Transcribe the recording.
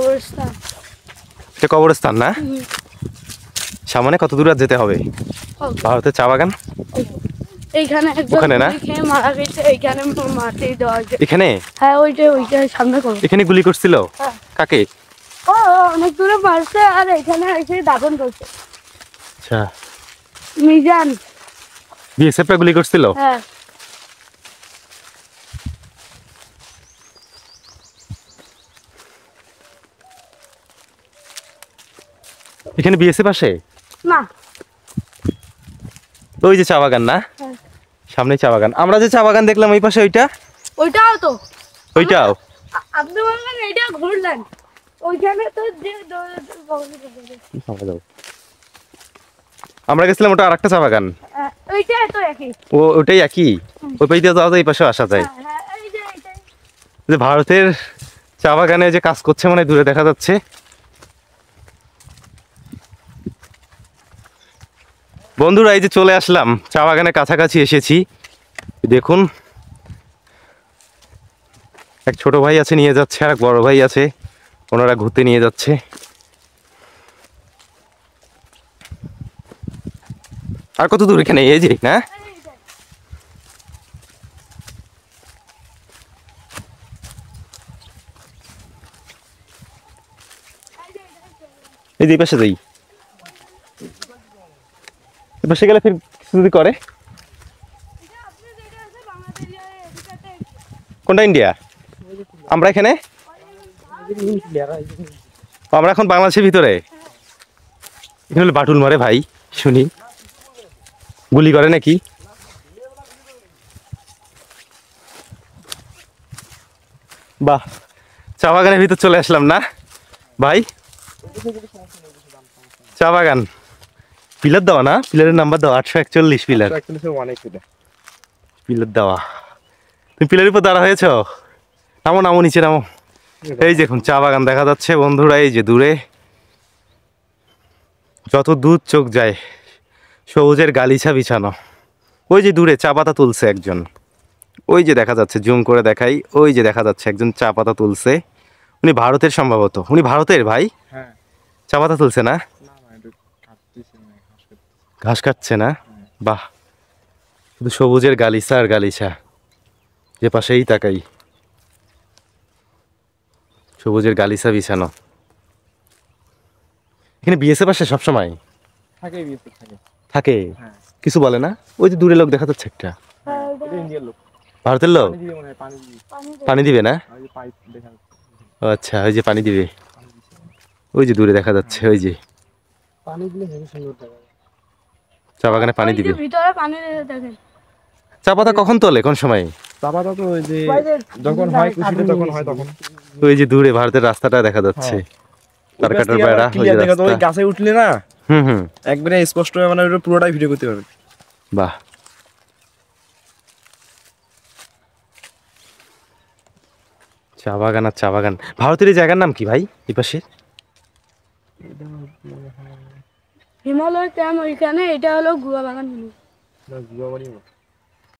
কবরস্থান। এটা কবরস্থান না? সামনে কত দূর আর যেতে হবে? ভারতের চা বাগান এইখানে ওখানে না? খেয়ে মারা গেছে, এইখানে মাটি দেওয়া আছে। এখানে? হ্যাঁ ওইটা সামনে করো। এখানে গুলি করছিল? হ্যাঁ। কাকে? ও অনেক দূরে মারছে আর এখানে এসে দাফন করছে। আচ্ছা, মিজান বিএসএফ গুলি করছিল? হ্যাঁ। এখানে বিএসএফ আসে না? ওই যে চা বাগান না? হ্যাঁ। সামনে চা বাগান। আমরা যে চা বাগান দেখলাম ওই পাশে ওইটাও তো। ওইটাও আপনি বলবেন এইটা ঘুরলেন, ওইখানে তো আমরা গেছিলাম ওটা আরেকটা চা বাগান। ওইটাই তো একই। ওটাই একই। ওই পাশ দিয়ে যাওয়া যায়, এই পাশে আসা যায়। যে ভারতের চা বাগানে যে কাজ করছে মানে দূরে দেখা যাচ্ছে। বন্ধুরা এই যে চলে আসলাম চা বাগানের কাছাকাছি এসেছি। দেখুন এক ছোট ভাই আছে নিয়ে যাচ্ছে, আর এক বড় ভাই আছে, ওনারা ঘুরতে নিয়ে যাচ্ছে। আর কত দূর এখানে? এই যে না, এই যে পাশে যাই, পাশে গেলে ফির কিছু যদি করে। কোনটা ইন্ডিয়া? আমরা এখানে, আমরা এখন বাংলাদেশের ভিতরে। এখানে হলো বাটুল মারে ভাই, শুনি গুলি করে নাকি? বাহ, চা বাগানের ভিতর চলে আসলাম না ভাই? চা বাগান পিলার দেওয়া না? পিলারের নাম্বার দেওয়া 841 পিলার। পিলার দেওয়া। তুমি পিলারের উপর দাঁড়া হয়েছ? নামো নামো, নিচে নামো। এই দেখুন চা বাগান দেখা যাচ্ছে বন্ধুরা, এই যে দূরে যত দূর চোখ যায় সবুজের গালিচা বিছানো। ওই যে দূরে চা পাতা তুলছে একজন, ওই যে দেখা যাচ্ছে, জুম করে দেখাই, ওই যে দেখা যাচ্ছে একজন চা পাতা তুলছে। উনি ভারতের সম্ভবত। উনি ভারতের ভাই? হ্যাঁ। চা পাতা তুলছে না? ঘাস কাটছে না? বাহ, শুধু সবুজের গালিচা আর গালিচা, যে পাশেই তাকাই সবুজের গালিচা বিছানো। এখানে বিএসএফ আসে সবসময়? থাকে। কিছু বলে না? ওই যে দূরে লোক দেখা যাচ্ছে একটা, ভারতের লোক। পানি দিবে না? আচ্ছা, ওই যে পানি দিবে, ওই যে দূরে দেখা যাচ্ছে, ওই যে চা বাগানে পানি দিবে। ভিতরে পানি দেখেন। চা পাতা কখন তোলে, কোন সময়? চা পাতা তো ওই যে যখন হয় খুশিতে তখন হয় তখন। ওই যে দূরে ভারতের রাস্তাটা দেখা যাচ্ছে, তার কাটার বেড়া, ওই যে রাস্তা। ওই গাছে উঠলে না হুম একবারে স্পষ্ট মানে পুরোটাই ভিডিও করতে পারবে। বাহ, চা বাগান আর চা বাগান। ভারতের এই জায়গার নাম কি ভাই এই পাশে? হিমালয় ক্যাম্প ওইখানে, এটা হলো গুয়া বাগান। না, গুয়াবাড়ি না।